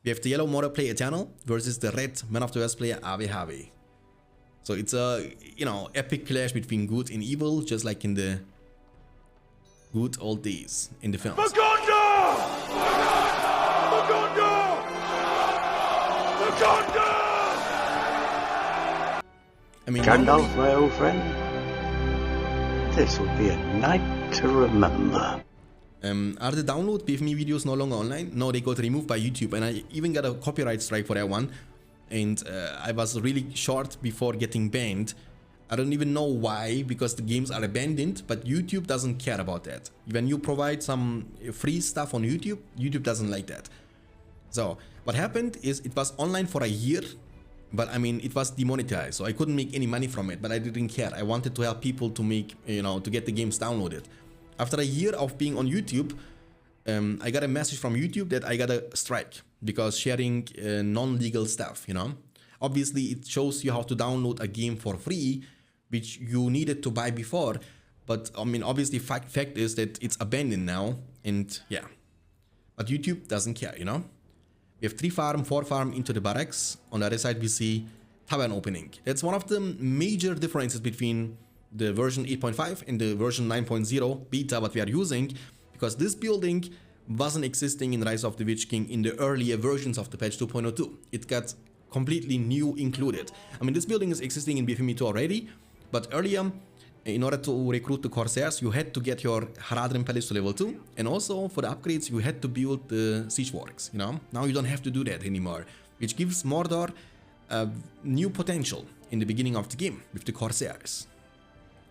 We have the yellow Mora player Eternal versus the red Man of the West player AWHW. So it's a, you know, epic clash between good and evil, just like in the good old days in the films. Maganda! Maganda! Maganda! I mean, Gandalf, my old friend, this will be a night to remember. Are the download BFME videos no longer online? No, they got removed by YouTube, and I even got a copyright strike for that one. And I was really short before getting banned. I don't even know why, because the games are abandoned, but YouTube doesn't care about that. When you provide some free stuff on YouTube, YouTube doesn't like that. So what happened is it was online for a year, but I mean, it was demonetized, so I couldn't make any money from it, but I didn't care. I wanted to help people to make, you know, to get the games downloaded. After a year of being on YouTube, I got a message from YouTube that I got a strike because sharing non-legal stuff, you know. Obviously, it shows you how to download a game for free, which you needed to buy before. But I mean, obviously, fact is that it's abandoned now, and yeah. But YouTube doesn't care, you know. We have 3 farm, 4 farm into the barracks. On the other side, we see tavern opening. That's one of the major differences between the version 8.5 and the version 9.0 beta what we are using, because this building wasn't existing in Rise of the Witch King in the earlier versions of the patch 2.02. It got completely new included. I mean, this building is existing in BFME 2 already, but earlier, in order to recruit the Corsairs, you had to get your Haradrim Palace to level 2, and also for the upgrades, you had to build the Siege Works, you know? Now you don't have to do that anymore, which gives Mordor a new potential in the beginning of the game with the Corsairs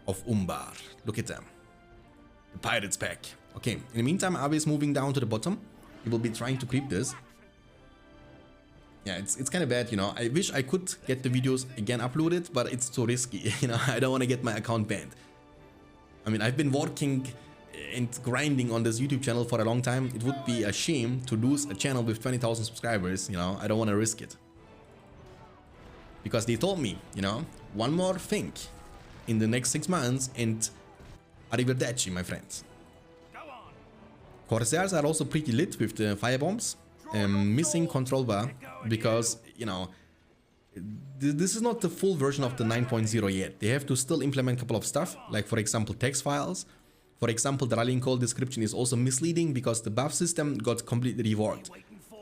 of Umbar. Look at them. The Pirates pack. Okay, in the meantime, Avi is moving down to the bottom. He will be trying to creep this. Yeah, it's kind of bad, you know. I wish I could get the videos again uploaded, but it's too risky, you know. I don't want to get my account banned. I mean, I've been working and grinding on this YouTube channel for a long time. It would be a shame to lose a channel with 20,000 subscribers, you know. I don't want to risk it. Because they told me, you know, one more thing in the next 6 months and arrivederci, my friends. Corsairs are also pretty lit with the firebombs. Missing control bar because, you know, this is not the full version of the 9.0 yet. They have to still implement a couple of stuff, like for example text files. For example, the rallying call description is also misleading because the buff system got completely reworked.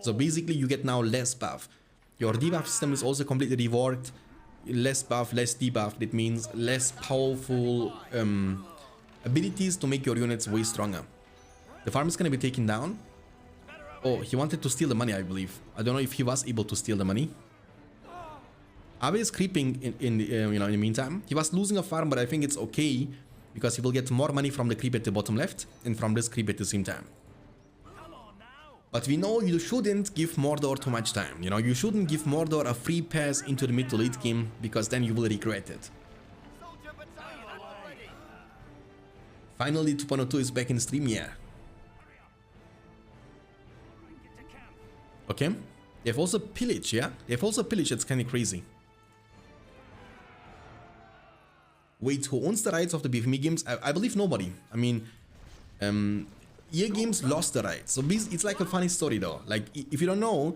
So basically you get now less buff. Your debuff system is also completely reworked. Less buff, less debuff. That means less powerful abilities to make your units way stronger. The farm is going to be taken down. Oh, he wanted to steal the money, I believe. I don't know if he was able to steal the money. Abe is creeping in you know, in the meantime. He was losing a farm, but I think it's okay because he will get more money from the creep at the bottom left and from this creep at the same time. But we know you shouldn't give Mordor too much time. You know, you shouldn't give Mordor a free pass into the mid to late game because then you will regret it. Finally, 2.02 is back in stream, yeah. Okay, they have also pillage, yeah? They have also pillage, that's kind of crazy. Wait, who owns the rights of the BFME games? I believe nobody. I mean, EA Games lost the rights. So it's like a funny story though. Like, if you don't know,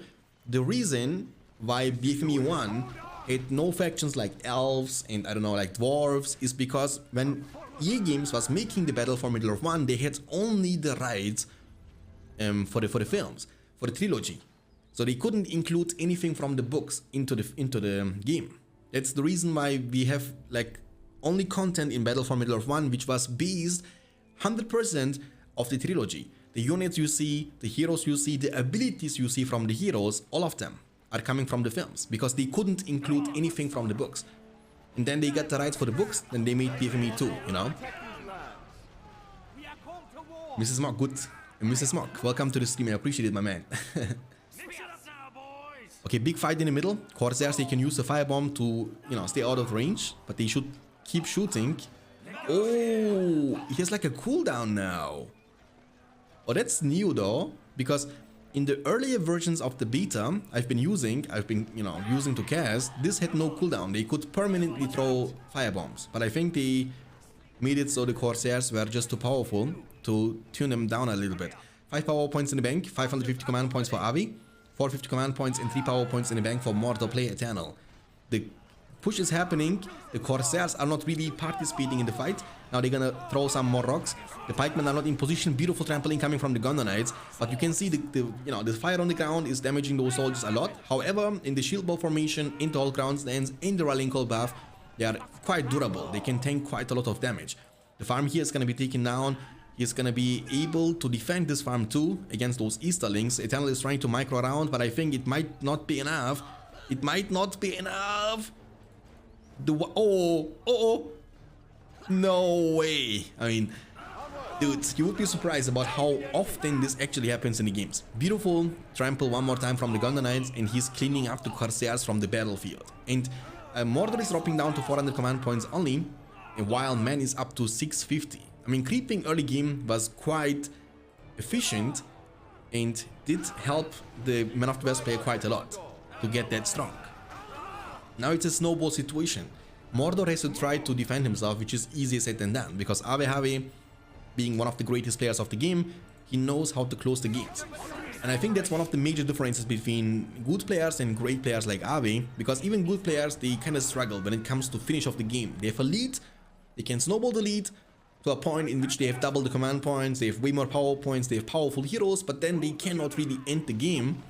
the reason why BFME 1 had no factions like elves and I don't know, like dwarves, is because when EA Games was making the Battle for Middle-earth 1, they had only the rights for the films, for the trilogy. So they couldn't include anything from the books into the game. That's the reason why we have like only content in Battle for Middle-earth 1 which was based 100% of the trilogy. The units you see, the heroes you see, the abilities you see from the heroes, all of them are coming from the films because they couldn't include anything from the books. And then they got the rights for the books, then they made BFME 2, you know. Mrs. Mock, good. Mrs. Mock, welcome to the stream, I appreciate it, my man. Okay, big fight in the middle. Corsairs, they can use the firebomb to, you know, stay out of range, but they should keep shooting. Oh, he has like a cooldown now. Oh, that's new though, because in the earlier versions of the beta I've been using to cast, this had no cooldown. They could permanently throw firebombs, but I think they made it so the Corsairs were just too powerful to tune them down a little bit. 5 power points in the bank, 550 command points for Avi, 450 command points and 3 power points in the bank for Mordor play Eternal. The push is happening. The Corsairs are not really participating in the fight. Now they're gonna throw some more rocks. The pikemen are not in position. Beautiful trampling coming from the Gondor Knights, but you can see the fire on the ground is damaging those soldiers a lot. However, in the shield bow formation, in the all ground stands, in the rallying call buff, they are quite durable. They can tank quite a lot of damage. The farm here is gonna be taken down. He's gonna be able to defend this farm too against those Easterlings. Eternal is trying to micro around, but I think it might not be enough. It might not be enough. No way. I mean, dude, you would be surprised about how often this actually happens in the games. Beautiful trample one more time from the Gondor Knights, and he's cleaning up the Corsairs from the battlefield. And Mordor is dropping down to 400 command points only, and while man is up to 650. I mean, creeping early game was quite efficient and did help the Man of the West player quite a lot to get that strong. Now it's a snowball situation. Mordor has to try to defend himself, which is easier said than done, because Ave, being one of the greatest players of the game, he knows how to close the gates. And I think that's one of the major differences between good players and great players like Ave, because even good players, they kind of struggle when it comes to finish off the game. They have a lead, they can snowball the lead to a point in which they have double the command points, they have way more power points, they have powerful heroes, but then they cannot really end the game.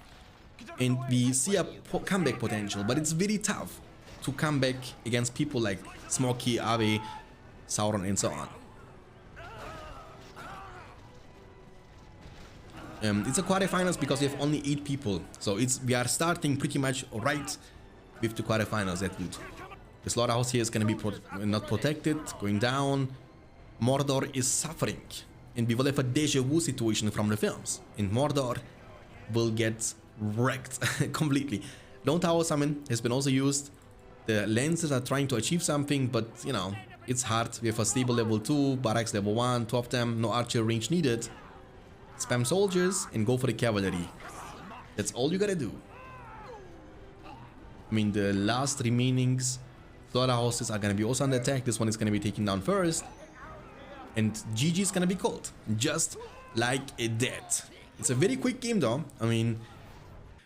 And we see a comeback potential, but it's very tough to come back against people like Smoky, Ave, Sauron, and so on. It's a quarterfinals because we have only 8 people, so we are starting pretty much right with the quarterfinals. That good. The slaughterhouse here is gonna be not protected, going down. Mordor is suffering, and we will have a deja vu situation from the films, and Mordor will get wrecked completely. Lone Tower Summon has been also used. The Lancers are trying to achieve something, but you know, it's hard. We have a stable level 2, barracks level 1, 2 of them, no archer range needed. Spam soldiers and go for the cavalry. That's all you gotta do. I mean, the last remaining slaughterhouses are gonna be also under attack. This one is gonna be taken down first. And GG is gonna be called, just like that. It's a very quick game though. I mean,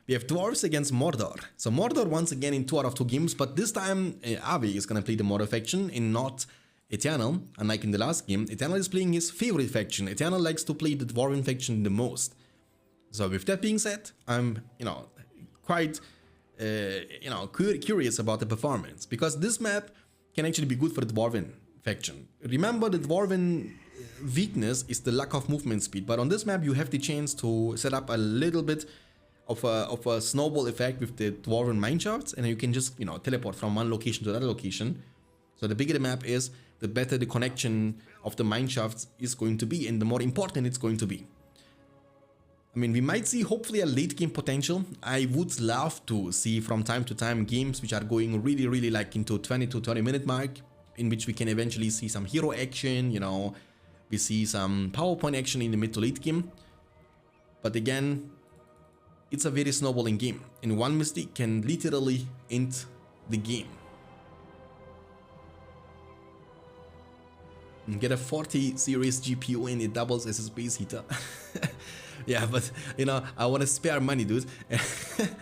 we have Dwarves against Mordor. So Mordor once again in 2 out of 2 games, but this time Avi is gonna play the Mordor faction and not Eternal. Unlike in the last game, Eternal is playing his favorite faction. Eternal likes to play the Dwarven faction the most. So with that being said, I'm, quite, curious about the performance, because this map can actually be good for the Dwarven faction. Remember, the Dwarven weakness is the lack of movement speed, but on this map you have the chance to set up a little bit of a snowball effect with the Dwarven mineshafts, and you can just teleport from one location to another location. So the bigger the map is, the better the connection of the mineshafts is going to be, and the more important it's going to be. I mean, we might see hopefully a late game potential. I would love to see from time to time games which are going really like into 20 to 30 minute mark, in which we can eventually see some hero action, we see some PowerPoint action in the mid to late game. But again, it's a very snowballing game, and one mistake can literally end the game. Get a 40 series GPU and it doubles as a space heater. Yeah, but I want to spare money, dude.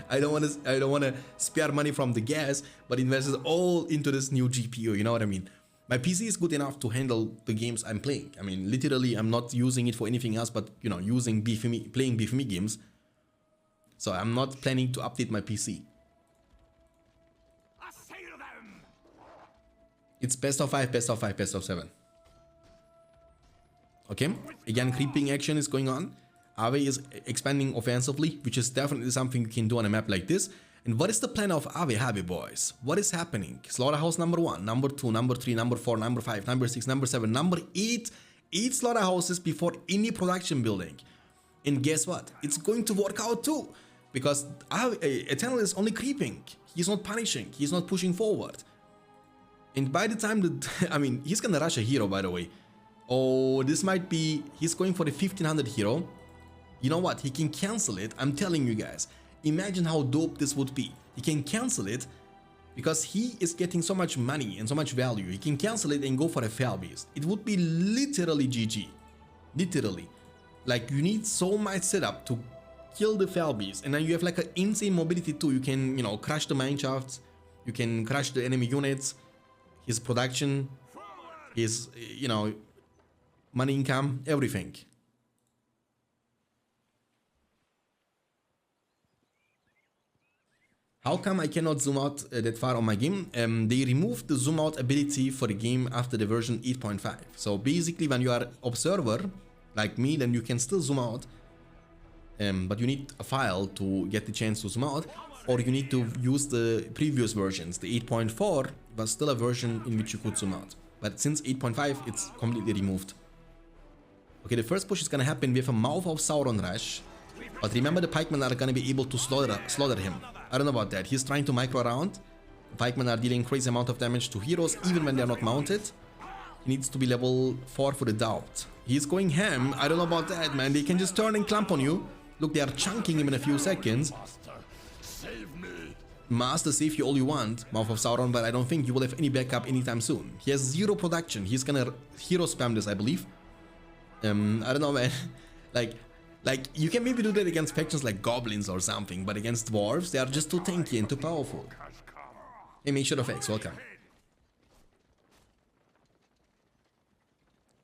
I don't want to spare money from the gas, but invest it all into this new GPU. You know what I mean? My PC is good enough to handle the games I'm playing. I mean, literally, I'm not using it for anything else but using playing BFME games. So I'm not planning to update my PC. It's best of 5, best of 5, best of 7. Okay, again, creeping action is going on. Ave is expanding offensively, which is definitely something you can do on a map like this. And what is the plan of Ave, boys? What is happening? Slaughterhouse number 1, number 2, number 3, number 4, number 5, number 6, number 7, number 8. 8 slaughterhouses before any production building. And guess what? It's going to work out too. Because Eternal is only creeping. He's not punishing. He's not pushing forward. And by the time he's gonna rush a hero, by the way. Oh, this might be, he's going for the 1500 hero. You know what? He can cancel it. I'm telling you guys. Imagine how dope this would be. He can cancel it because he is getting so much money and so much value. He can cancel it and go for a fail beast. It would be literally GG. Literally. Like, you need so much setup to kill the Fell Beast, and then you have like an insane mobility too. You can, you know, crush the mine shafts, you can crush the enemy units, his production, his, you know, money income, everything. How come I cannot zoom out that far on my game? They removed the zoom out ability for the game after the version 8.5. So basically when you are observer, like me, then you can still zoom out. But you need a file to get the chance to zoom out, or you need to use the previous versions. The 8.4 was still a version in which you could zoom out. But since 8.5, it's completely removed. Okay, the first push is gonna happen with a Mouth of Sauron rush. But remember, the pikemen are gonna be able to slaughter him. I don't know about that. He's trying to micro around. The pikemen are dealing crazy amount of damage to heroes even when they're not mounted. He needs to be level 4 for the doubt. He's going ham. I don't know about that, man. They can just turn and clamp on you. Look, they are chunking him in a few seconds. Master, save you all you want, Mouth of Sauron, but I don't think you will have any backup anytime soon. He has 0 production. He's gonna hero spam this, I believe. I don't know, man. Like, you can maybe do that against factions like goblins or something, but against dwarves, they are just too tanky and too powerful. Hey, make sure of X, welcome.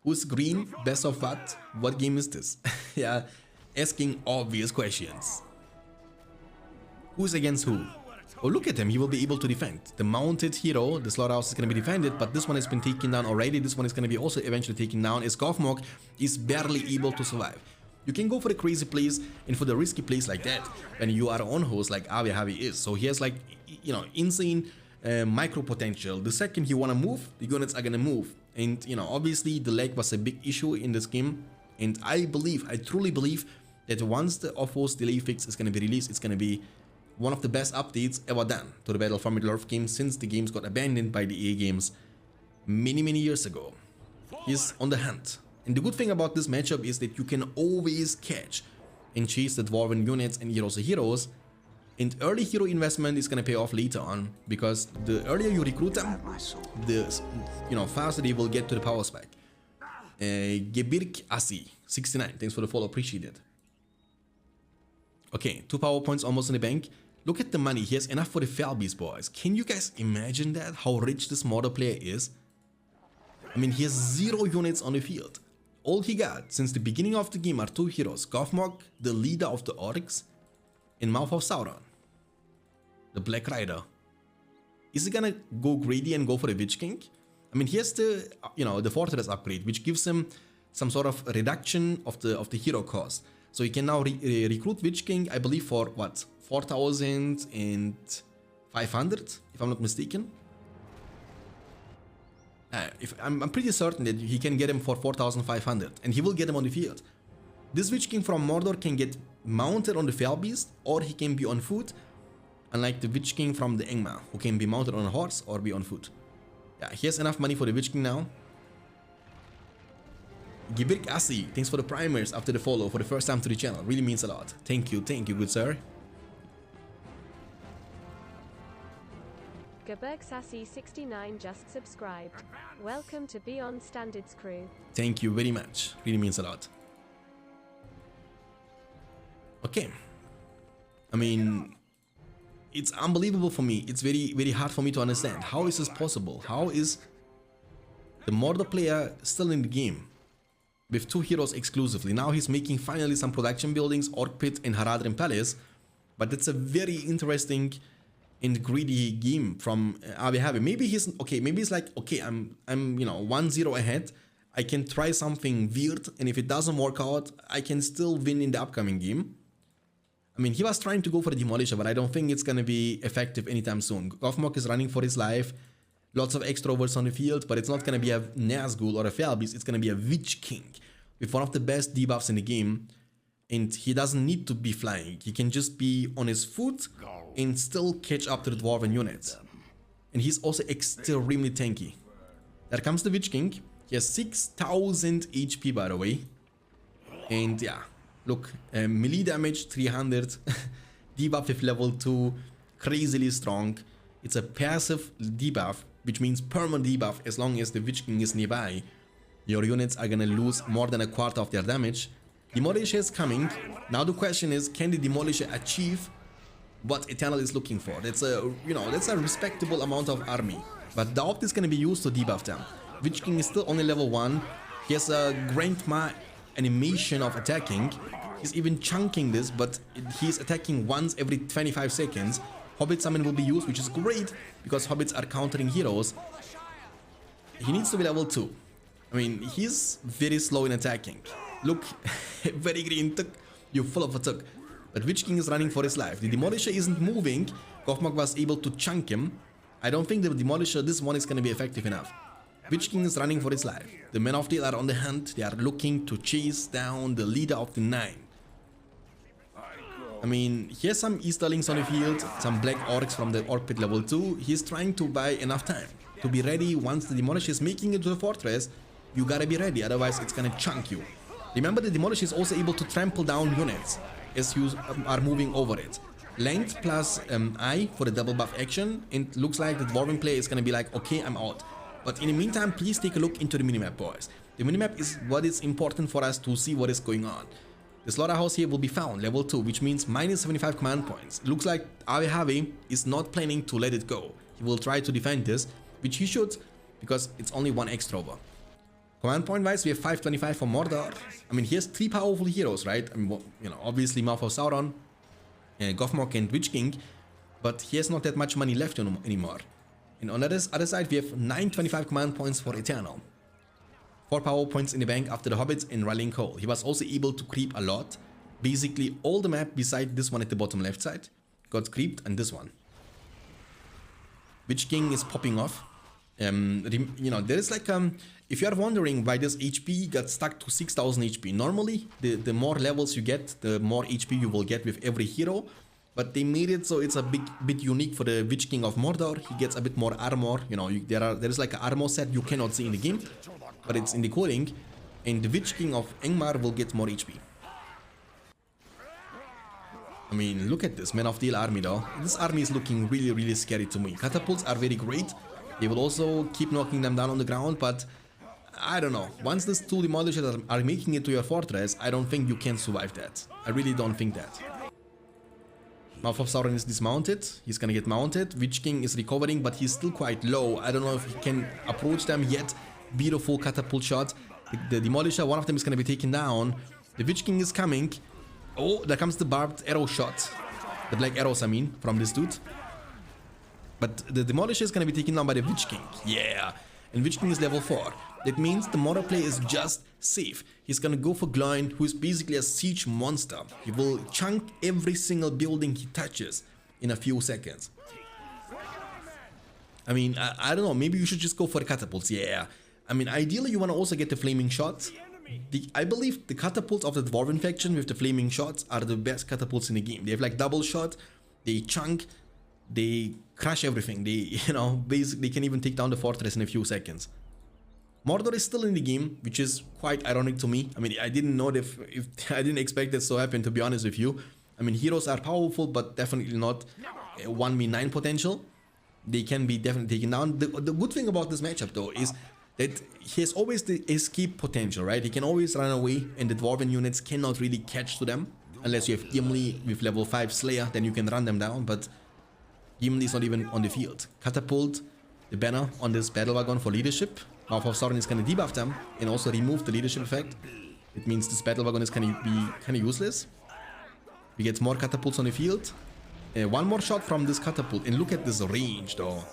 Who's green? Best of what? What game is this? Yeah, asking obvious questions. Who's against who? Oh, look at him, he will be able to defend. The mounted hero, the slaughterhouse, is going to be defended, but this one has been taken down already. This one is going to be also eventually taken down, as Gothmog is barely able to survive. You can go for the crazy plays and for the risky plays like that when you are on host like ROTWK is. So he has like, you know, insane micro potential. The second he wanna move, the units are gonna move. And, you know, obviously the lag was a big issue in this game. And I truly believe that once the off-host delay fix is gonna be released, it's gonna be one of the best updates ever done to the Battle for Middle-earth game since the games got abandoned by the EA Games many years ago. He's on the hunt. And the good thing about this matchup is that you can always catch and chase the Dwarven units and heroes. And early hero investment is gonna pay off later on, because the earlier you recruit them, the, you know, faster they will get to the power spike. Gebirk Assi 69, thanks for the follow, appreciate it. Okay, 2 power points almost in the bank. Look at the money, he has enough for the Fell Beast, boys. Can you guys imagine that? How rich this model player is? I mean, he has 0 units on the field. All he got since the beginning of the game are 2 heroes, Gothmog, the leader of the Orcs, and Mouth of Sauron, the Black Rider. Is he gonna go greedy and go for the Witch King? I mean, he has the, you know, the Fortress upgrade, which gives him some sort of reduction of the hero cost. So he can now recruit Witch King, I believe, for what, 4,500, if I'm not mistaken. I'm pretty certain that he can get him for 4,500, and he will get him on the field. This Witch King from Mordor can get mounted on the Fell Beast, or he can be on foot, unlike the Witch King from the Engma, who can be mounted on a horse or be on foot. Yeah, he has enough money for the Witch King now. Gebirk Assi, thanks for the primers after the follow for the first time to the channel. Really means a lot. Thank you, good sir. Gebirk Sassy 69 just subscribed. Welcome to Beyond Standards crew. Thank you very much. Really means a lot. Okay. I mean, it's unbelievable for me. It's very hard for me to understand. How is this possible? How is the Mordor player still in the game with 2 heroes exclusively? Now he's making finally some production buildings, Orc Pit and Haradrim Palace. But it's a very interesting and greedy game from ROTWK. Maybe he's okay. Maybe he's like, okay, I'm you know 1-0 ahead. I can try something weird, and if it doesn't work out, I can still win in the upcoming game. I mean, he was trying to go for the Demolisher, but I don't think it's gonna be effective anytime soon. Gothmog is running for his life. Lots of extroverts on the field, but it's not gonna be a Nazgul or a Fell Beast. It's gonna be a Witch King with one of the best debuffs in the game. And he doesn't need to be flying. He can just be on his foot and still catch up to the Dwarven units. And he's also extremely tanky. There comes the Witch King. He has 6,000 HP, by the way. And yeah, look, melee damage 300, debuff with level 2, crazily strong. It's a passive debuff, which means permanent debuff as long as the Witch King is nearby. Your units are gonna lose more than a quarter of their damage. Demolisher is coming. Now the question is, can the Demolisher achieve what Eternal is looking for? That's a, you know, that's a respectable amount of army. But the Opt is going to be used to debuff them. Witch King is still only level 1. He has a Grandma animation of attacking. He's even chunking this, but he's attacking once every 25 seconds. Hobbit Summon will be used, which is great because Hobbits are countering heroes. He needs to be level 2. I mean, he's very slow in attacking. Look, very green, tuk. You're full of a tuk. But Witch King is running for his life. The Demolisher isn't moving. Gothmog was able to chunk him. I don't think the Demolisher, this one is going to be effective enough. Witch King is running for his life. The Men of Steel are on the hunt. They are looking to chase down the leader of the 9. I mean, he has some Easterlings on the field, some Black Orcs from the Orc Pit level 2. He's trying to buy enough time to be ready once the Demolisher is making it to the fortress. You gotta be ready, otherwise it's gonna chunk you. Remember, the Demolisher is also able to trample down units as you are moving over it. Length plus I for the double buff action, and looks like the Dwarven player is gonna be like, okay, I'm out. But in the meantime, please take a look into the minimap, boys. The minimap is what is important for us to see what is going on. The slaughterhouse here will be found, level 2, which means minus 75 command points. Looks like Awe is not planning to let it go. He will try to defend this, which he should, because it's only 1 extra over. Command point wise, we have 525 for Mordor. I mean, he has 3 powerful heroes, right? I mean, you know, obviously Mouth of Sauron, Gothmog and Witch King, but he has not that much money left anymore. And on the other side, we have 925 command points for Eternal. 4 power points in the bank after the Hobbits in Rallying Call. He was also able to creep a lot. Basically, all the map beside this one at the bottom left side got creeped, and this one. Witch King is popping off. You know, there is like if you are wondering why this HP got stuck to 6000 HP, normally the more levels you get, the more HP you will get with every hero. But they made it so it's a bit unique for the Witch King of Mordor. He gets a bit more armor. You know, there is like an armor set you cannot see in the game, but it's in the coding. And the Witch King of Angmar will get more HP. I mean, look at this Men of Steel army though. This army is looking really, really scary to me. Catapults are very great. They will also keep knocking them down on the ground, but I don't know. Once these 2 Demolishers are making it to your fortress, I don't think you can survive that. I really don't think that. Mouth of Sauron is dismounted. He's gonna get mounted. Witch King is recovering, but he's still quite low. I don't know if he can approach them yet. Beautiful catapult shot. The Demolisher, one of them is gonna be taken down. The Witch King is coming. Oh, there comes the barbed arrow shot. The black arrows, I mean, from this dude. But the Demolisher is gonna be taken down by the Witch King. Yeah. And Witch King is level 4. That means the Mordor player is just safe. He's gonna go for Gloin, who is basically a siege monster. He will chunk every single building he touches in a few seconds. I mean, I don't know, maybe you should just go for the catapults, yeah. I mean, ideally you wanna also get the flaming shots. I believe the catapults of the Dwarven faction with the flaming shots are the best catapults in the game. They have like double shot, they chunk, they crush everything. They, you know, basically can even take down the fortress in a few seconds. Mordor is still in the game, which is quite ironic to me. I mean, I didn't know if I didn't expect this to happen, to be honest with you. I mean, heroes are powerful, but definitely not 1v9 potential. They can be definitely taken down. The good thing about this matchup, though, is that he has always the escape potential, right? He can always run away, and the Dwarven units cannot really catch to them. Unless you have Gimli with level 5 Slayer, then you can run them down, but Gimli is not even on the field. Catapult the banner on this battle wagon for leadership. Mouth of Sauron is going to debuff them and also remove the leadership effect. It means this battle wagon is going to be kind of useless. We get more catapults on the field. One more shot from this catapult, and look at this range though.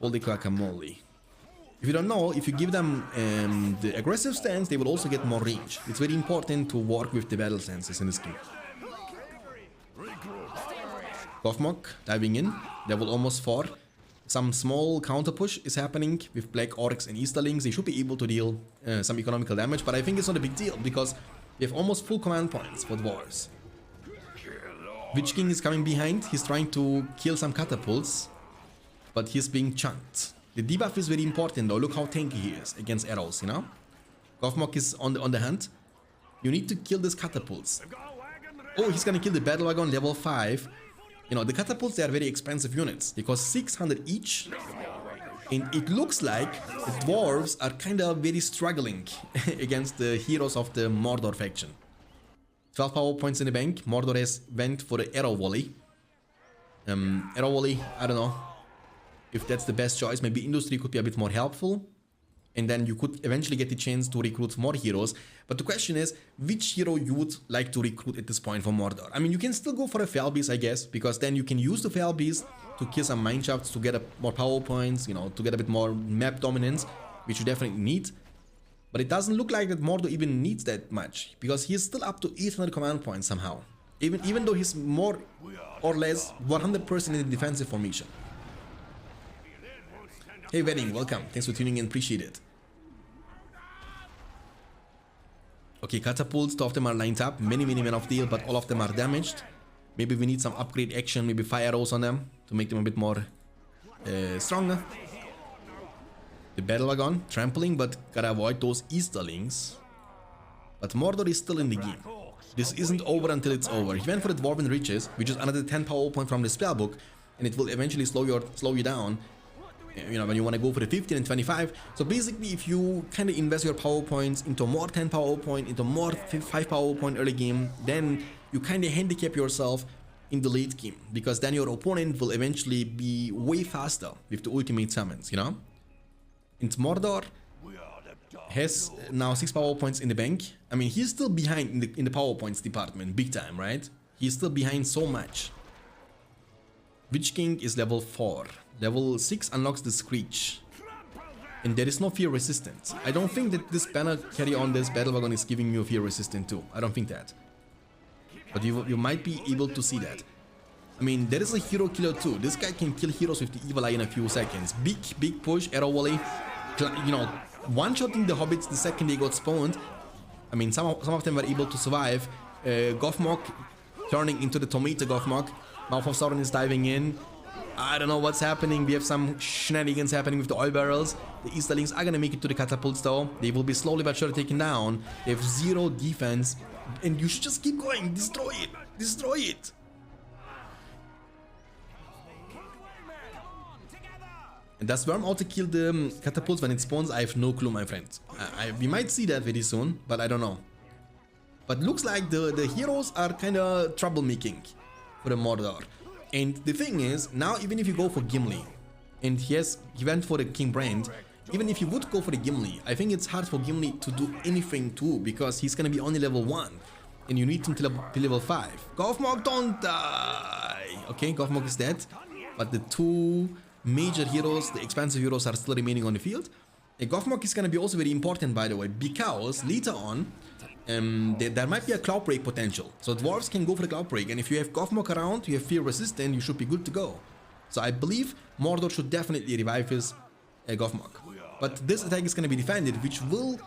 Holy guacamole. If you don't know, if you give them the aggressive stance, they will also get more range. It's very important to work with the battle stances in this game. Gothmog diving in, level almost 4. Some small counter push is happening with Black Orcs and Easterlings. They should be able to deal some economical damage, but I think it's not a big deal because we have almost full command points for dwarves. Witch King is coming behind. He's trying to kill some catapults, but he's being chunked. The debuff is very important though. Look how tanky he is against arrows, you know? Gothmog is on the hunt. You need to kill these catapults. Oh, he's gonna kill the battle wagon level 5. You know, the catapults, they are very expensive units. They cost 600 each. And it looks like the dwarves are kind of very struggling against the heroes of the Mordor faction. 12 power points in the bank. Mordor has went for the arrow volley. Arrow volley, I don't know if that's the best choice. Maybe industry could be a bit more helpful. And then you could eventually get the chance to recruit more heroes. But the question is, which hero you would like to recruit at this point for Mordor? I mean, you can still go for a Felbeast, I guess, because then you can use the Felbeast to kill some mineshafts to get more power points, you know, to get a bit more map dominance, which you definitely need. But it doesn't look like that Mordor even needs that much, because he is still up to 800 command points somehow. Even though he's more or less 100% in the defensive formation. Hey Wedding, welcome. Thanks for tuning in, appreciate it. Okay, catapults, two of them are lined up. Many men of deal, but all of them are damaged. Maybe we need some upgrade action, maybe fire arrows on them to make them a bit more stronger. The battle wagon, trampling, but gotta avoid those Easterlings. But Mordor is still in the game. This isn't over until it's over. He went for the Dwarven Riches, which is another 10 power point from the spellbook, and it will eventually slow you down. You know, when you want to go for the 15 and 25. So basically, if you kind of invest your power points into more 10 power point, into more 5 power point early game, then you kind of handicap yourself in the late game, because then your opponent will eventually be way faster with the ultimate summons, you know? And Mordor has now 6 power points in the bank. I mean, he's still behind in the power points department, big time, right? He's still behind so much. Witch King is level 4. Level 6 unlocks the Screech. And there is no fear resistance. I don't think that this banner carry on this battle wagon is giving you a fear resistance too. I don't think that. But you might be able to see that. I mean, there is a hero killer too. This guy can kill heroes with the evil eye in a few seconds. Big push, arrow volley. You know, one-shotting the hobbits the second they got spawned. I mean, some of them were able to survive. Gothmog turning into the tomato Gothmog. Mouth of Sauron is diving in. I don't know what's happening. We have some shenanigans happening with the oil barrels. The Easterlings are gonna make it to the catapults though. They will be slowly but surely taken down. They have 0 defense. And you should just keep going. Destroy it. Destroy it. And does Worm auto kill the catapults when it spawns? I have no clue, my friends. We might see that very soon, but I don't know. But looks like the heroes are kind of troublemaking for the Mordor. And the thing is, now even if you go for Gimli, and he went for the King Brand, even if you would go for the Gimli, I think it's hard for Gimli to do anything too, because he's gonna be only level 1, and you need him to level 5. Gothmog, don't die! Okay, Gothmog is dead, but the 2 major heroes, the expansive heroes, are still remaining on the field. And Gothmog is gonna be also very important, by the way, because later on, there might be a cloud break potential. So dwarves can go for the cloud break, and if you have Gothmog around, you have fear resistant, you should be good to go. So I believe Mordor should definitely revive his Gothmog. But this attack is going to be defended, which will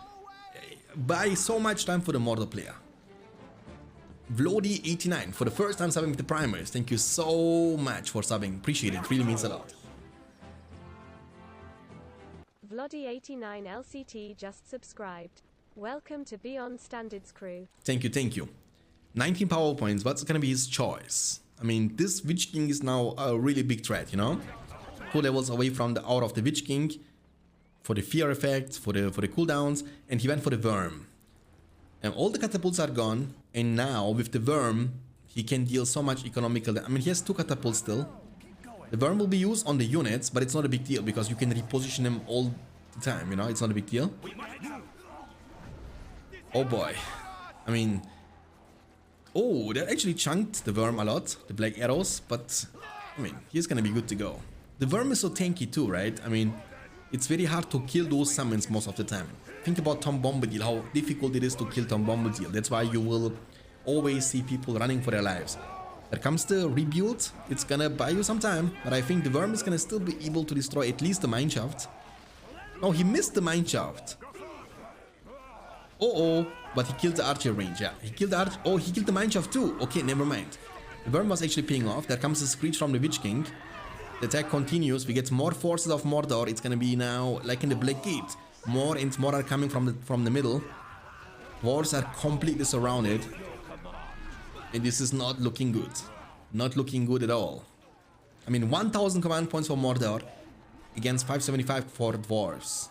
buy so much time for the Mordor player. Vlody89 for the first time subbing with the primers. Thank you so much for subbing. Appreciate it. Really means a lot. Vlody89 LCT just subscribed. Welcome to Beyond Standards crew. Thank you, thank you. 19 power points. What's going to be his choice? I mean, this Witch King is now a really big threat, you know? 2 levels away from the aura of the Witch King, for the fear effect, for the cooldowns, and he went for the Worm. And all the catapults are gone, and now with the Worm, he can deal so much economical. I mean, he has 2 catapults still. The Worm will be used on the units, but it's not a big deal because you can reposition them all the time, you know? It's not a big deal. Oh boy. I mean, oh, that actually chunked the Worm a lot, the black arrows, but I mean, he's gonna be good to go. The Worm is so tanky too, right? I mean, it's very hard to kill those summons most of the time. Think about Tom Bombadil, how difficult it is to kill Tom Bombadil. That's why you will always see people running for their lives. There comes the rebuild, it's gonna buy you some time, but I think the Worm is gonna still be able to destroy at least the mineshaft. Oh, he missed the mineshaft. Oh, but he killed the archer range, yeah. He killed the archer. Oh, he killed the mineshaft too. Okay, never mind. The Worm was actually paying off. There comes the Screech from the Witch King. The attack continues. We get more forces of Mordor. It's gonna be now like in the Black Gate. More and more are coming from the middle. Dwarves are completely surrounded. And this is not looking good. Not looking good at all. I mean, 1000 command points for Mordor against 575 for Dwarves.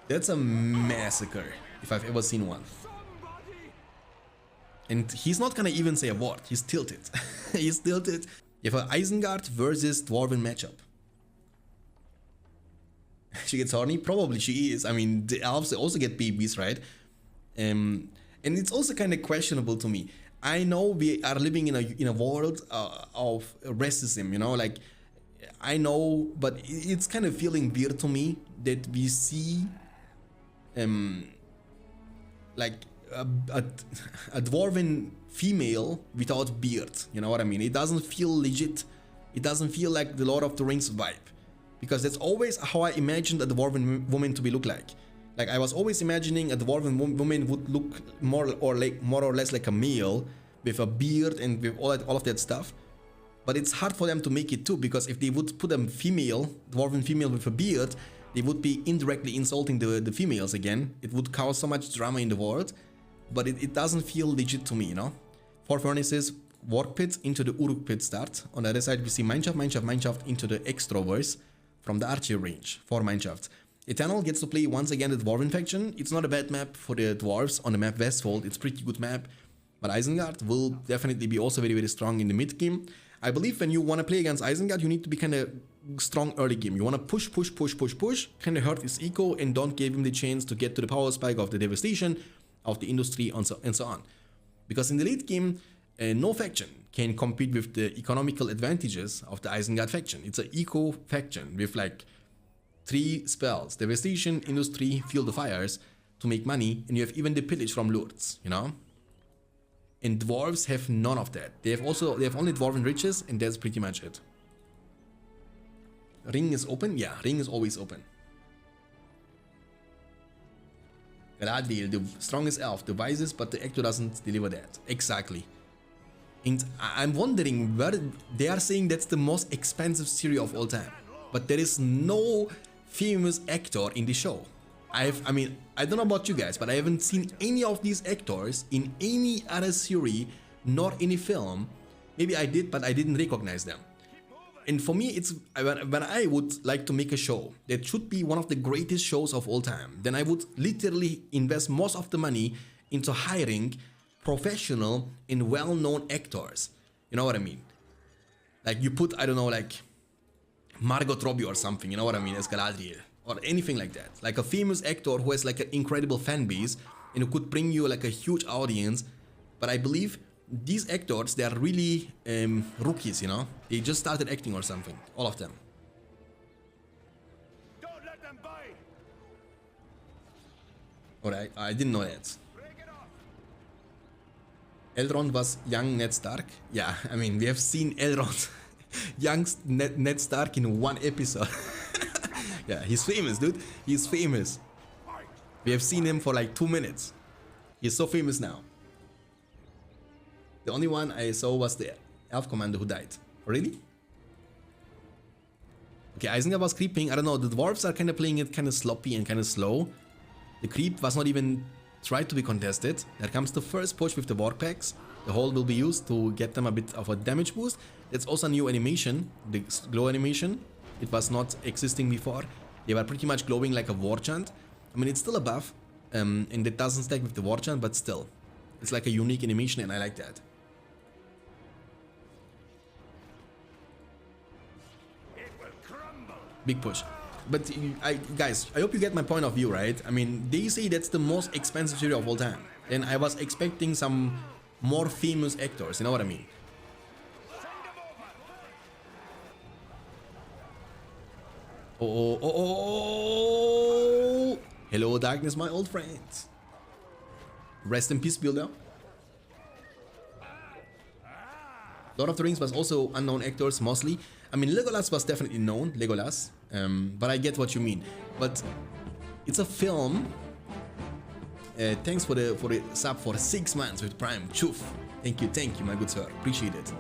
That's a massacre, if I've ever seen one. And he's not gonna even say a word. He's tilted. He's tilted. You have an Isengard versus Dwarven matchup. She gets horny? Probably she is. I mean, the elves also get babies, right? And it's also kind of questionable to me. I know we are living in a world of racism, you know, like, I know, but it's kind of feeling weird to me that we see like a Dwarven female without beard, you know what I mean? It doesn't feel legit. It doesn't feel like the Lord of the Rings vibe, because that's always how I imagined a Dwarven woman to be look like. Like, I was always imagining a Dwarven woman would look more or less like a male with a beard and with all of that stuff. But it's hard for them to make it too, because if they would put a Dwarven female with a beard, they would be indirectly insulting the females again. It would cause so much drama in the world, but it doesn't feel legit to me, you know? 4 furnaces, Work Pit into the Uruk Pit start. On the other side, we see Mineshaft into the Extroverse from the Archer range, 4 Mineshafts. Eternal gets to play once again the Dwarven faction. It's not a bad map for the Dwarves on the map Westfold. It's a pretty good map. But Isengard will definitely be also very, very strong in the mid game. I believe when you want to play against Isengard, you need to be kind of strong early game. You want to push, kind of hurt his eco and don't give him the chance to get to the power spike of the devastation, of the industry, and so on. Because in the late game, no faction can compete with the economical advantages of the Isengard faction. It's an eco faction with like 3 spells: devastation, industry, field of fires to make money, and you have even the pillage from lords, you know? And dwarves have none of that. They have only Dwarven riches, and that's pretty much it. Ring is open? Yeah, ring is always open. Galadriel, the strongest elf, the wisest, but the actor doesn't deliver that. Exactly. And I'm wondering where they are saying that's the most expensive series of all time. But there is no famous actor in the show. I mean, I don't know about you guys, but I haven't seen any of these actors in any other series, nor any film. Maybe I did, but I didn't recognize them. And for me, it's when I would like to make a show that should be one of the greatest shows of all time, then I would literally invest most of the money into hiring professional and well-known actors. You know what I mean? Like, you put, I don't know, like Margot Robbie or something, you know what I mean, as Galadriel, or anything like that. Like a famous actor who has like an incredible fan base and who could bring you like a huge audience. But I believe these actors, they are really rookies, you know? They just started acting or something, all of them. Don't let them bite. Alright, I didn't know that. Elrond was young Ned Stark. Yeah, I mean, we have seen Elrond, young Ned Stark in one episode. Yeah, he's famous, dude. He's famous. We have seen him for like 2 minutes. He's so famous now. The only one I saw was the elf commander who died. Really? Okay, Isengard was creeping. I don't know, the dwarves are kind of playing it kind of sloppy and kind of slow. The creep was not even tried to be contested. There comes the first push with the warp packs. The hole will be used to get them a bit of a damage boost. That's also a new animation, the glow animation. It was not existing before. They were pretty much glowing like a war chant. I mean, it's still a buff, and it doesn't stack with the war chant, but still. It's like a unique animation, and I like that. It will crumble. Big push. But guys, I hope you get my point of view, right? I mean, they say that's the most expensive series of all time. And I was expecting some more famous actors, you know what I mean? Oh. Hello, darkness, my old friends. Rest in peace, builder. Lord of the Rings was also unknown actors, mostly. I mean, Legolas was definitely known, Legolas. But I get what you mean. But it's a film. Thanks for the sub for 6 months with Prime. Choof. Thank you, my good sir. Appreciate it.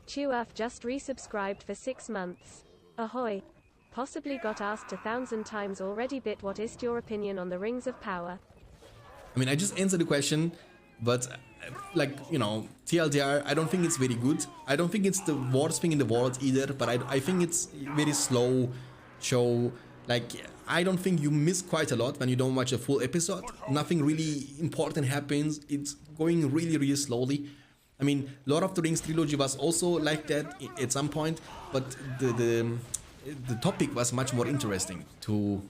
Chuaf just resubscribed for 6 months. Ahoy. Possibly got asked 1,000 times already, bit what is your opinion on the Rings of Power? I mean, I just answered the question, but like, you know, TLDR, I don't think it's very good. I don't think it's the worst thing in the world either, but I think it's very slow show. Like, I don't think you miss quite a lot when you don't watch a full episode. Nothing really important happens. It's going really slowly. I mean, Lord of the Rings trilogy was also like that at some point, but the topic was much more interesting to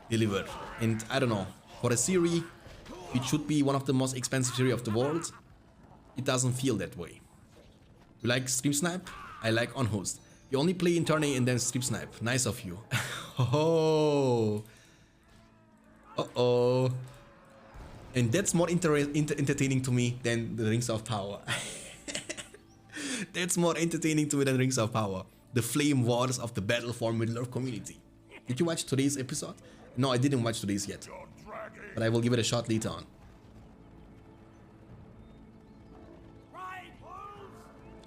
deliver. And I don't know, for a series which should be one of the most expensive series of the world, it doesn't feel that way. You like Stream Snipe? I like On Host. You only play in tourney and then Stream Snipe. Nice of you. Oh. Uh-oh. And that's more entertaining to me than the Rings of Power. That's more entertaining to me than Rings of Power. The flame wars of the battle for Middle-earth community. Did you watch today's episode? No, I didn't watch today's yet. But I will give it a shot later on.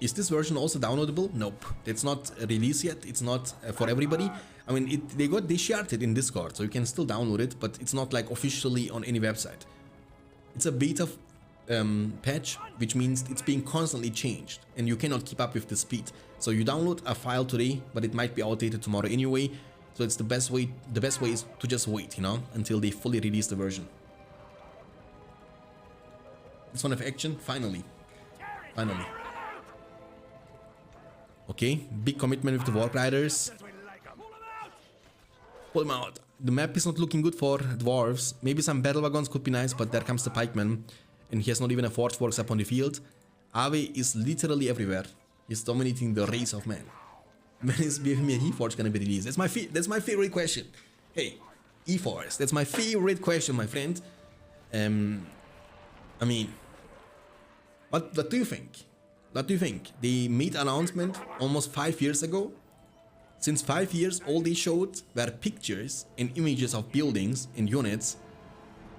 Is this version also downloadable? Nope. It's not released yet. It's not for everybody. I mean, they shared it in Discord, so you can still download it, but it's not like officially on any website. It's a beta patch, which means it's being constantly changed, and you cannot keep up with the speed. So you download a file today, but it might be outdated tomorrow anyway. So it's the best way. The best way is to just wait, you know, until they fully release the version. This one of action, finally. Okay, big commitment with the Warp Riders. Pull them out. The map is not looking good for dwarves. Maybe some battle wagons could be nice, but there comes the pikeman, and he has not even a forge works up on the field. Ave is literally everywhere. He's dominating the race of man. When is BFME eForge gonna be released? That's my favorite question. Hey, eForce, that's my favorite question, my friend. I mean, what do you think? What do you think? They made an announcement almost 5 years ago. Since 5 years, all they showed were pictures and images of buildings and units.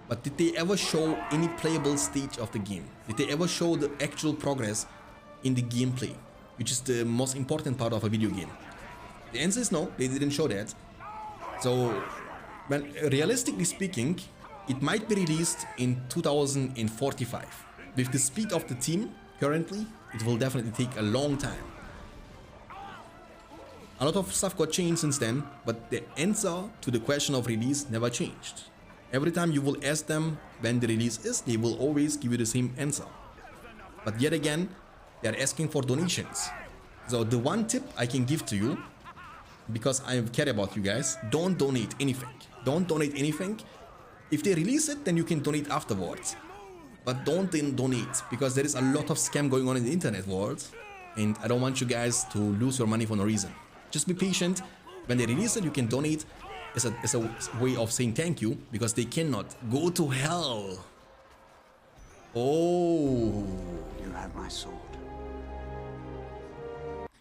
But did they ever show any playable stage of the game? Did they ever show the actual progress in the gameplay, which is the most important part of a video game? The answer is no, they didn't show that. So, when realistically speaking, it might be released in 2045. With the speed of the team currently, it will definitely take a long time. A lot of stuff got changed since then, but the answer to the question of release never changed. Every time you will ask them when the release is, they will always give you the same answer. But yet again, they are asking for donations. So the one tip I can give to you, because I care about you guys, don't donate anything. Don't donate anything. If they release it, then you can donate afterwards. But don't then donate, because there is a lot of scam going on in the internet world, and I don't want you guys to lose your money for no reason. Just be patient. When they release it, you can donate as a way of saying thank you, because they cannot go to hell. Oh. You have my sword.